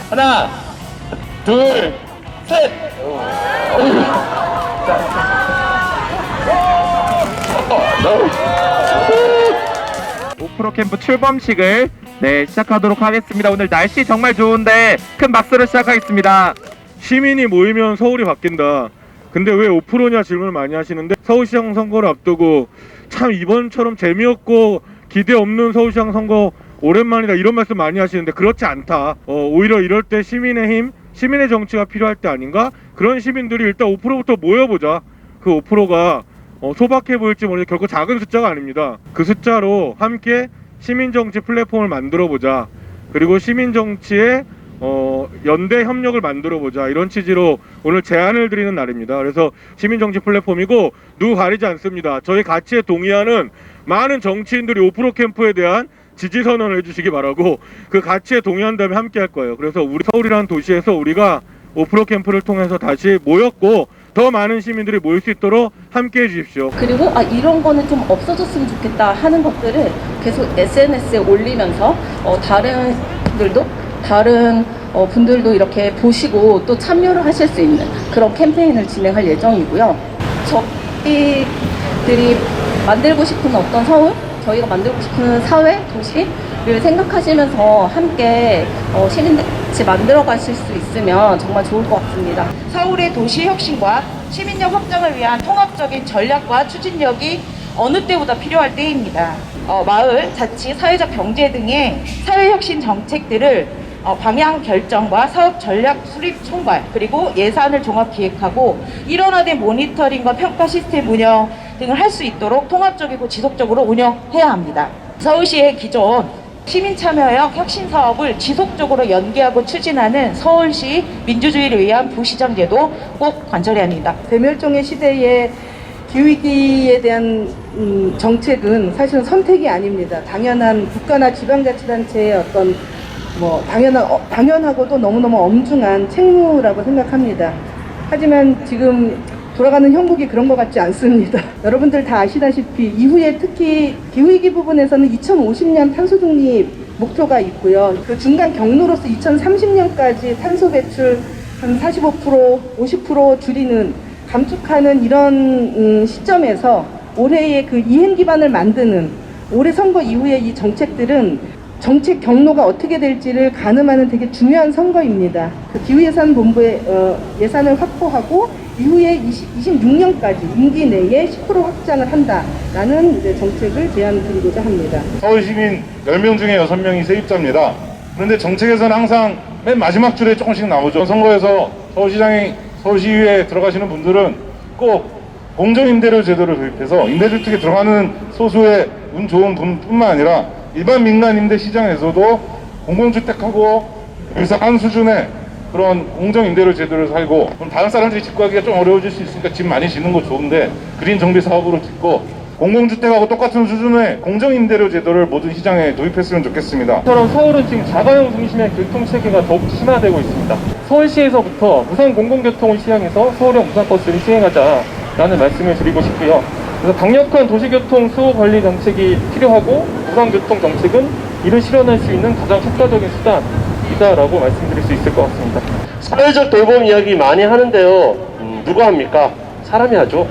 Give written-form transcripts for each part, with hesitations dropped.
하나, 둘, 셋. 오프로 캠프 출범식을 시작하도록 하겠습니다. 오늘 날씨 정말 좋은데 큰 박수로 시작하겠습니다. 시민이 모이면 서울이 바뀐다. 근데 왜 5%냐 질문을 많이 하시는데, 서울시장 선거를 앞두고 참 이번처럼 재미없고 기대 없는 서울시장 선거 오랜만이다 이런 말씀 많이 하시는데 그렇지 않다. 오히려 이럴 때 시민의 힘, 시민의 정치가 필요할 때 아닌가? 그런 시민들이 일단 5%부터 모여보자. 그 5%가 소박해 보일지 모르는데 결코 작은 숫자가 아닙니다. 그 숫자로 함께 시민정치 플랫폼을 만들어보자. 그리고 시민정치의 연대 협력을 만들어보자, 이런 취지로 오늘 제안을 드리는 날입니다. 그래서 시민정치 플랫폼이고 누구 가리지 않습니다. 저희 가치에 동의하는 많은 정치인들이 5% 캠프에 대한 지지선언을 해주시기 바라고, 그 가치에 동의한다면 함께 할 거예요. 그래서 우리 서울이라는 도시에서 우리가 5% 캠프를 통해서 다시 모였고 더 많은 시민들이 모일 수 있도록 함께 해주십시오. 그리고 이런 거는 좀 없어졌으면 좋겠다 하는 것들을 계속 SNS에 올리면서 다른 분들도 이렇게 보시고 또 참여를 하실 수 있는 그런 캠페인을 진행할 예정이고요. 저희들이 만들고 싶은 어떤 서울, 저희가 만들고 싶은 사회, 도시를 생각하시면서 함께 시민단체 만들어 가실 수 있으면 정말 좋을 것 같습니다. 서울의 도시 혁신과 시민력 확장을 위한 통합적인 전략과 추진력이 어느 때보다 필요할 때입니다. 마을, 자치, 사회적 경제 등의 사회혁신 정책들을 방향 결정과 사업 전략 수립 총괄, 그리고 예산을 종합 기획하고 일원화된 모니터링과 평가 시스템 운영 등을 할 수 있도록 통합적이고 지속적으로 운영해야 합니다. 서울시의 기존 시민참여형 혁신 사업을 지속적으로 연계하고 추진하는 서울시 민주주의를 위한 부시장제도 꼭 관철해야 합니다. 대멸종의 시대에 기후위기에 대한 정책은 사실은 선택이 아닙니다. 당연한 국가나 지방자치단체의 어떤 당연하고도 너무너무 엄중한 책무라고 생각합니다. 하지만 지금 돌아가는 형국이 그런 것 같지 않습니다. 여러분들 다 아시다시피 이후에 특히 기후위기 부분에서는 2050년 탄소 중립 목표가 있고요. 그 중간 경로로서 2030년까지 탄소 배출 한 45%, 50% 줄이는, 감축하는 이런 시점에서 올해의 그 이행 기반을 만드는, 올해 선거 이후의 이 정책들은 정책 경로가 어떻게 될지를 가늠하는 되게 중요한 선거입니다. 그 기후예산본부의 예산을 확보하고 이후에 26년까지 임기 내에 10% 확장을 한다라는 정책을 제안드리고자 합니다. 서울시민 10명 중에 6명이 세입자입니다. 그런데 정책에서는 항상 맨 마지막 줄에 조금씩 나오죠. 선거에서 서울시의회에 들어가시는 분들은 꼭 공정임대료 제도를 도입해서 임대주택에 들어가는 소수의 운 좋은 분뿐만 아니라 일반 민간 임대 시장에서도 공공주택하고 유사한 수준의 그런 공정임대료 제도를 살고, 그럼 다른 사람들이 집 구하기가 좀 어려워질 수 있으니까 집 많이 짓는 거 좋은데 그린 정비 사업으로 짓고 공공주택하고 똑같은 수준의 공정임대료 제도를 모든 시장에 도입했으면 좋겠습니다. 서울은 지금 자가용 중심의 교통체계가 더욱 심화되고 있습니다. 서울시에서부터 무상 공공교통을 시행해서 서울형 무상버스를 시행하자라는 말씀을 드리고 싶고요. 그래서 강력한 도시교통 수호 관리 정책이 필요하고, 무상교통 정책은 이를 실현할 수 있는 가장 효과적인 수단이다라고 말씀드릴 수 있을 것 같습니다. 사회적 돌봄 이야기 많이 하는데요. 누가 합니까? 사람이 하죠.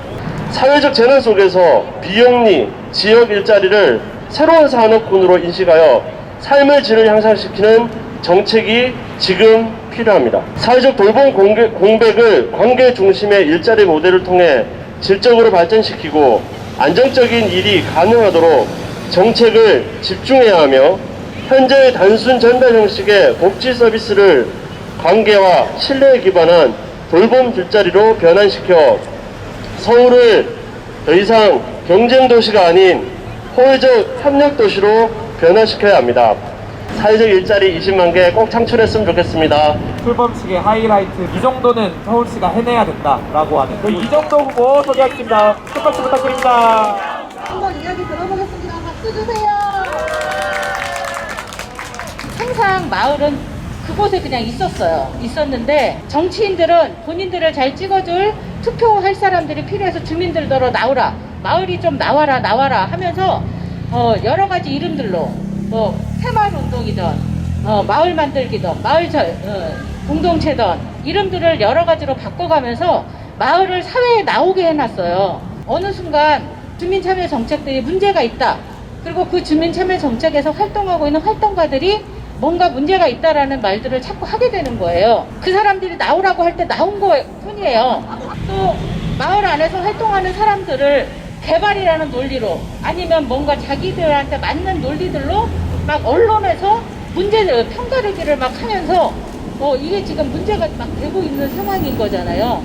사회적 재난 속에서 비영리, 지역 일자리를 새로운 산업군으로 인식하여 삶의 질을 향상시키는 정책이 지금 필요합니다. 사회적 돌봄 공백을 관계 중심의 일자리 모델을 통해 질적으로 발전시키고 안정적인 일이 가능하도록 정책을 집중해야 하며, 현재의 단순 전달 형식의 복지 서비스를 관계와 신뢰에 기반한 돌봄 일자리로 변환시켜 서울을 더 이상 경쟁도시가 아닌 호의적 협력도시로 변화시켜야 합니다. 사회적 일자리 20만 개 꼭 창출했으면 좋겠습니다. 출범식의 하이라이트, 이 정도는 서울시가 해내야 된다라고 하는 그 이정도 후보 소개하겠습니다. 큰 박수 부탁드립니다. 한번 이야기 들어보겠습니다. 박수 주세요. 항상 마을은 그곳에 그냥 있었는데 정치인들은 본인들을 잘 찍어줄 투표할 사람들이 필요해서 주민들더러 나오라, 마을이 좀 나와라 하면서 여러 가지 이름들로 새마을운동이든 마을 만들기든 공동체든 이름들을 여러 가지로 바꿔가면서 마을을 사회에 나오게 해놨어요. 어느 순간 주민참여 정책들이 문제가 있다. 그리고 그 주민참여 정책에서 활동하고 있는 활동가들이 뭔가 문제가 있다라는 말들을 자꾸 하게 되는 거예요. 그 사람들이 나오라고 할 때 나온 거 뿐이에요. 또 마을 안에서 활동하는 사람들을 개발이라는 논리로 아니면 뭔가 자기들한테 맞는 논리들로 막 언론에서 평가르기를 막 하면서 이게 지금 문제가 막 되고 있는 상황인 거잖아요.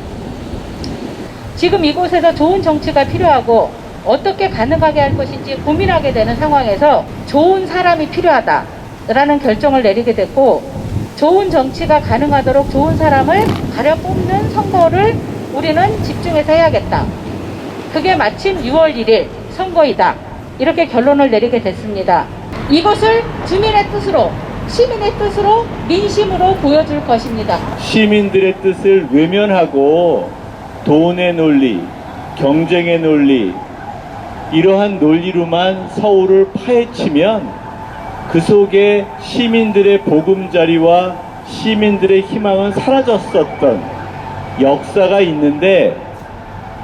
지금 이곳에서 좋은 정치가 필요하고 어떻게 가능하게 할 것인지 고민하게 되는 상황에서 좋은 사람이 필요하다라는 결정을 내리게 됐고, 좋은 정치가 가능하도록 좋은 사람을 가려 뽑는 선거를 우리는 집중해서 해야겠다. 그게 마침 6월 1일 선거이다. 이렇게 결론을 내리게 됐습니다. 이것을 주민의 뜻으로, 시민의 뜻으로, 민심으로 보여줄 것입니다. 시민들의 뜻을 외면하고 돈의 논리, 경쟁의 논리, 이러한 논리로만 서울을 파헤치면 그 속에 시민들의 보금자리와 시민들의 희망은 사라졌었던 역사가 있는데,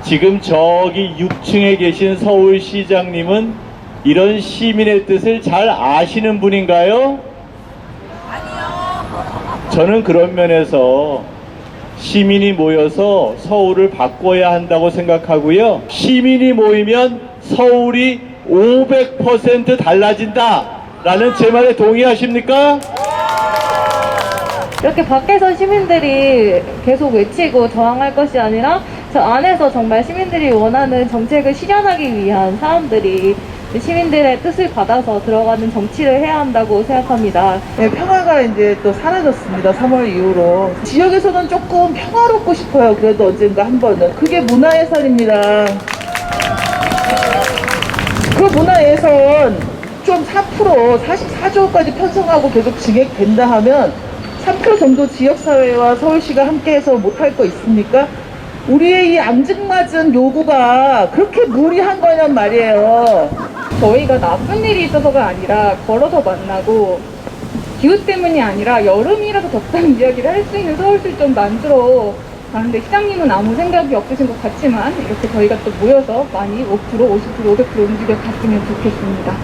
지금 저기 6층에 계신 서울시장님은 이런 시민의 뜻을 잘 아시는 분인가요? 아니요. 저는 그런 면에서 시민이 모여서 서울을 바꿔야 한다고 생각하고요. 시민이 모이면 서울이 500% 달라진다 라는 제 말에 동의하십니까? 이렇게 밖에서 시민들이 계속 외치고 저항할 것이 아니라 저 안에서 정말 시민들이 원하는 정책을 실현하기 위한 사람들이 시민들의 뜻을 받아서 들어가는 정치를 해야 한다고 생각합니다. 네, 평화가 이제 또 사라졌습니다. 3월 이후로. 지역에서는 조금 평화롭고 싶어요. 그래도 언젠가 한 번은. 그게 문화예산입니다. 그 문화예산 좀 4%, 44조까지 편성하고 계속 진행된다 하면 3% 정도 지역사회와 서울시가 함께해서 못할 거 있습니까? 우리의 이 앙증맞은 요구가 그렇게 무리한 거냔 말이에요. 저희가 나쁜 일이 있어서가 아니라 걸어서 만나고 기후 때문이 아니라 여름이라도 덥다는 이야기를 할 수 있는 서울시를 좀 만들어 가는데 시장님은 아무 생각이 없으신 것 같지만 이렇게 저희가 또 모여서 많이 5%, 50%, 500% 움직여 갔으면 좋겠습니다.